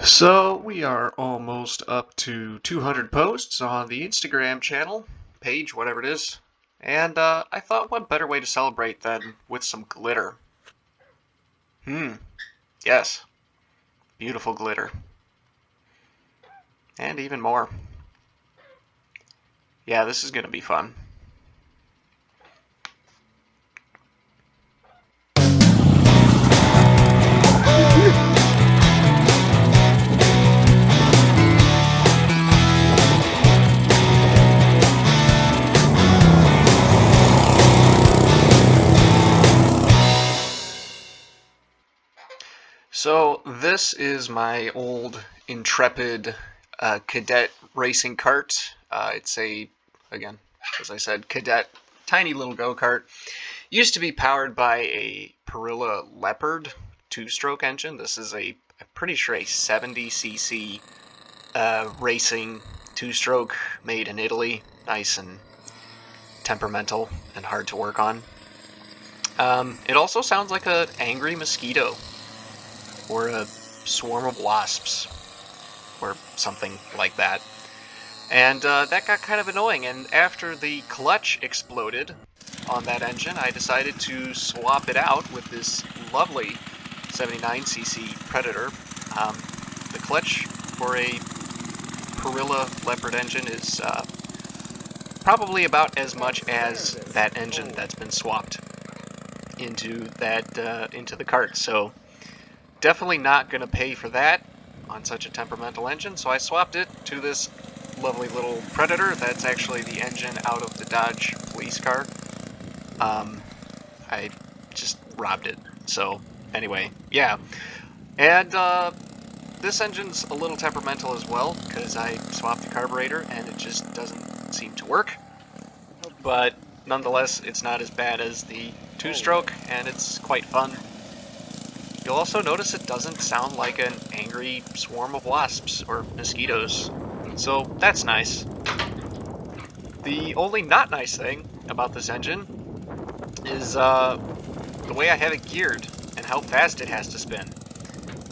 So we are almost up to 200 posts on the Instagram channel, page, whatever it is. And I thought what better way to celebrate than with some glitter. Yes, beautiful glitter. And even more. Yeah, this is going to be fun. So this is my old Intrepid cadet racing kart. It's again, as I said, cadet, tiny little go-kart. Used to be powered by a Perilla Leopard two-stroke engine. This is I'm pretty sure a 70cc racing two-stroke made in Italy. Nice and temperamental and hard to work on. It also sounds like an angry mosquito or a swarm of wasps or something like that. And that got kind of annoying, and after the clutch exploded on that engine, I decided to swap it out with this lovely 79cc Predator. The clutch for a Perilla Leopard engine is probably about as much as that engine that's been swapped into the kart. So definitely not going to pay for that on such a temperamental engine. So I swapped it to this lovely little Predator. That's actually the engine out of the Dodge police car. I just robbed it. So anyway, yeah. And this engine's a little temperamental as well because I swapped the carburetor and it just doesn't seem to work. But nonetheless, it's not as bad as the two-stroke, and it's quite fun. You'll also notice it doesn't sound like an angry swarm of wasps or mosquitoes, so that's nice. The only not nice thing about this engine is the way I have it geared and how fast it has to spin.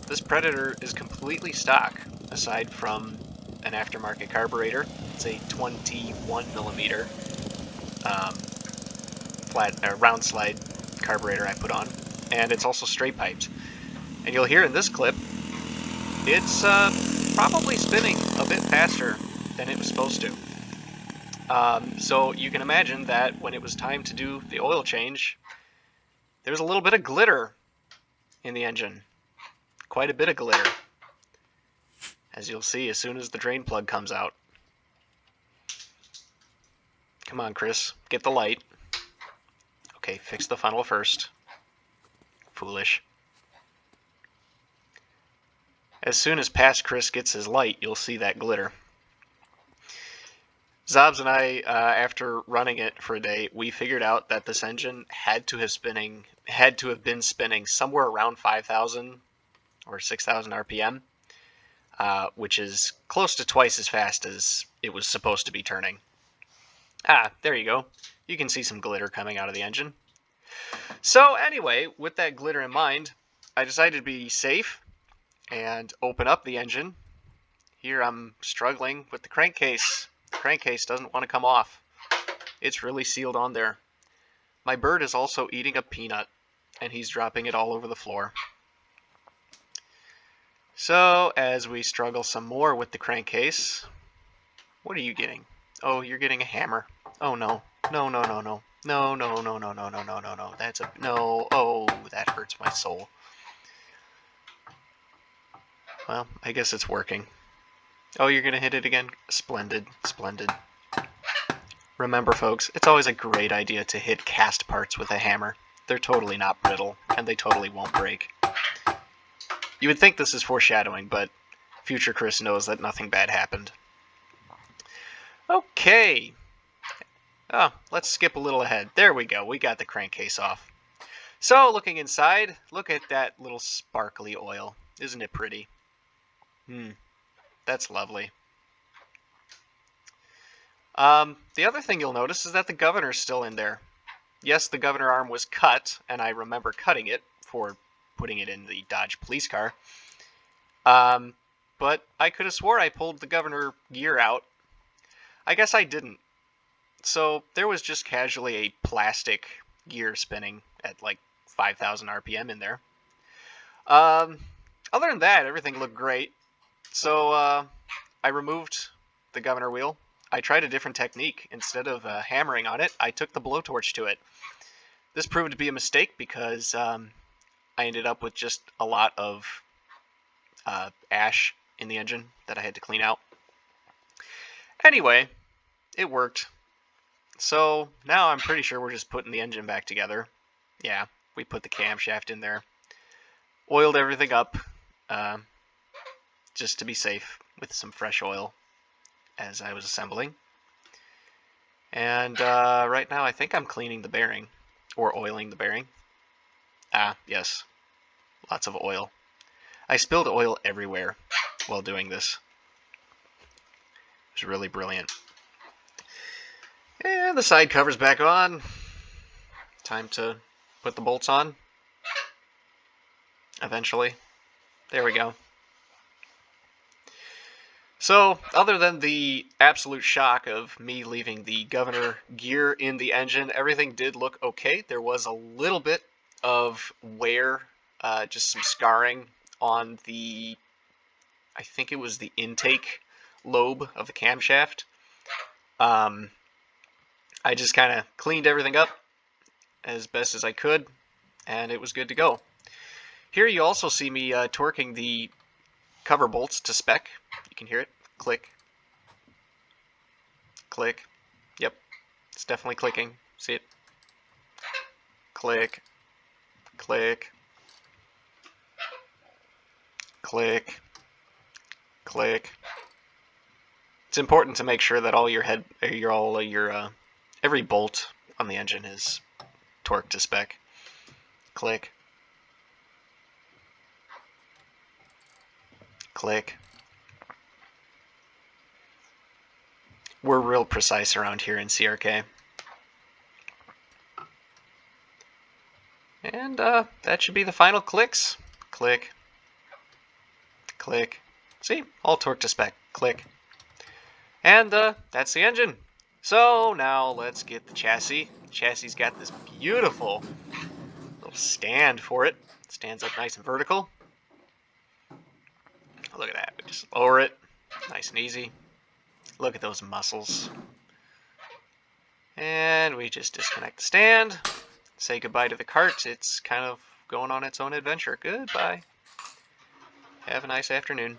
This Predator is completely stock, aside from an aftermarket carburetor. It's a 21mm round slide carburetor I put on, and it's also straight piped. And you'll hear in this clip, it's probably spinning a bit faster than it was supposed to. So you can imagine that when it was time to do the oil change, there's a little bit of glitter in the engine. Quite a bit of glitter, as you'll see as soon as the drain plug comes out. Come on, Chris, get the light. Okay, fix the funnel first. Foolish. As soon as past Chris gets his light, you'll see that glitter. Zobs and I, after running it for a day, we figured out that this engine had to have been spinning somewhere around 5,000 or 6,000 RPM, which is close to twice as fast as it was supposed to be turning. Ah, there you go. You can see some glitter coming out of the engine. So anyway, with that glitter in mind, I decided to be safe and open up the engine. Here I'm struggling with the crankcase. The crankcase doesn't want to come off. It's really sealed on there. My bird is also eating a peanut, and he's dropping it all over the floor. So, as we struggle some more with the crankcase, what are you getting? Oh, you're getting a hammer. Oh no. No, no, no, no. No, no, no, no, no, no, no, no, no. That's a no. Oh, that hurts my soul. Well, I guess it's working. Oh, you're gonna hit it again? Splendid, splendid. Remember, folks, it's always a great idea to hit cast parts with a hammer. They're totally not brittle, and they totally won't break. You would think this is foreshadowing, but future Chris knows that nothing bad happened. Okay. Oh, let's skip a little ahead. There we go. We got the crankcase off. So, looking inside, look at that little sparkly oil. Isn't it pretty? That's lovely. The other thing you'll notice is that the governor's still in there. Yes, the governor arm was cut, and I remember cutting it for putting it in the Dodge police car. but I could have swore I pulled the governor gear out. I guess I didn't. So there was just casually a plastic gear spinning at like 5,000 RPM in there. Other than that, everything looked great. So I removed the governor wheel. I tried a different technique. Instead of hammering on it, I took the blowtorch to it. This proved to be a mistake because I ended up with just a lot of ash in the engine that I had to clean out. Anyway, it worked. So now I'm pretty sure we're just putting the engine back together. Yeah, we put the camshaft in there. Oiled everything up just to be safe with some fresh oil as I was assembling. And right now I think I'm cleaning the bearing or oiling the bearing. Ah, yes, lots of oil. I spilled oil everywhere while doing this. It was really brilliant. And the side cover's back on. Time to put the bolts on. Eventually. There we go. So, other than the absolute shock of me leaving the governor gear in the engine, everything did look okay. There was a little bit of wear, just some scarring on the, I think it was the intake lobe of the camshaft. I just kind of cleaned everything up as best as I could, and it was good to go. Here you also see me torquing the cover bolts to spec. You can hear it. Click. Click. Yep. It's definitely clicking. See it? Click. Click. Click. Click. It's important to make sure that all your every bolt on the engine is torqued to spec. Click. Click. We're real precise around here in CRK. And that should be the final clicks. Click. Click. See? All torqued to spec. Click. And that's the engine. So now let's get the chassis. The chassis's got this beautiful little stand for it. It stands up nice and vertical. Look at that. We just lower it. Nice and easy. Look at those muscles. And we just disconnect the stand. Say goodbye to the cart. It's kind of going on its own adventure. Goodbye. Have a nice afternoon.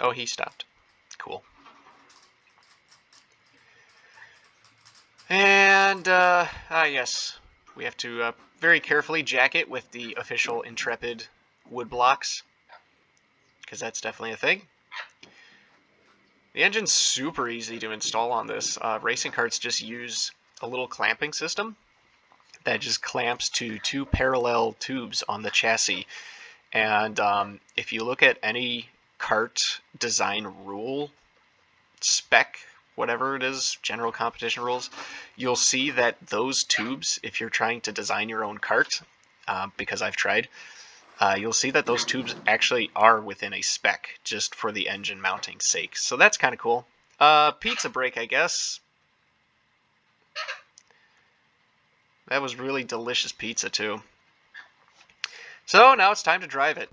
Oh, he stopped. Cool. And, yes, we have to very carefully jack it with the official Intrepid wood blocks, because that's definitely a thing. The engine's super easy to install on this. Racing carts just use a little clamping system that just clamps to two parallel tubes on the chassis. And if you look at any kart design rule, spec, whatever it is, general competition rules, you'll see that those tubes, if you're trying to design your own kart, because I've tried, you'll see that those tubes actually are within a spec just for the engine mounting sake. So that's kind of cool. Pizza break, I guess. That was really delicious pizza too. So now it's time to drive it.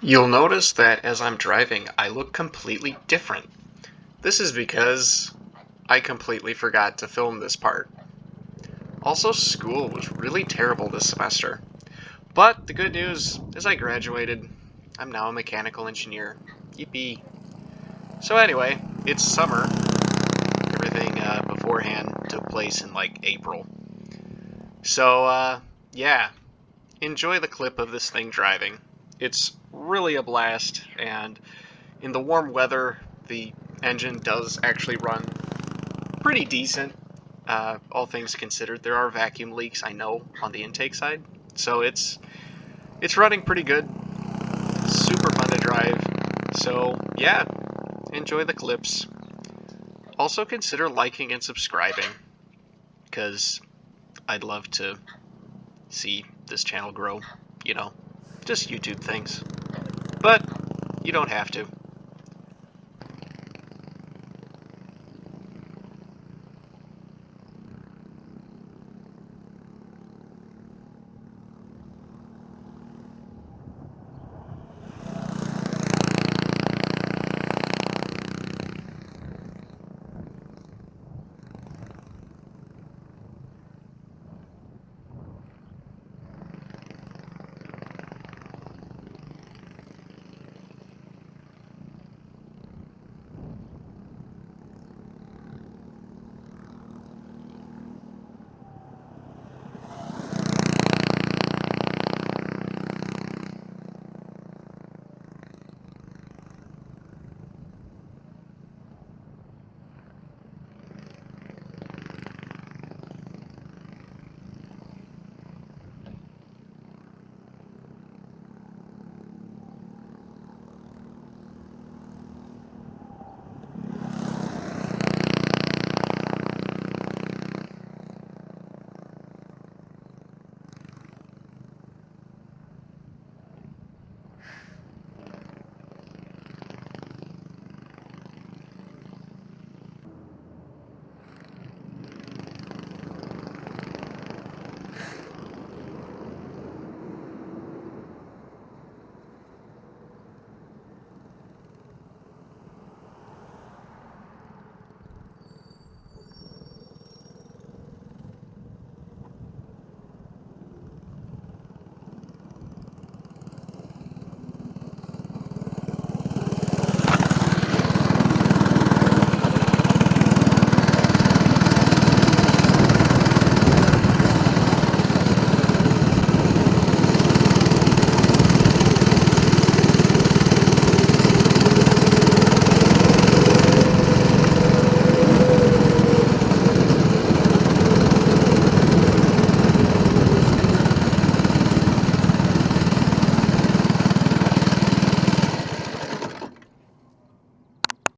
You'll notice that as I'm driving, I look completely different. This is because I completely forgot to film this part. Also, school was really terrible this semester. But the good news is I graduated. I'm now a mechanical engineer. Yippee. So anyway, it's summer. Everything beforehand took place in like April. So, yeah. Enjoy the clip of this thing driving. It's really a blast, and in the warm weather, the engine does actually run pretty decent, all things considered. There are vacuum leaks, I know, on the intake side, so it's running pretty good. Super fun to drive. So yeah, enjoy the clips. also consider liking and subscribing, because I'd love to see this channel grow, you know, just YouTube things. But you don't have to.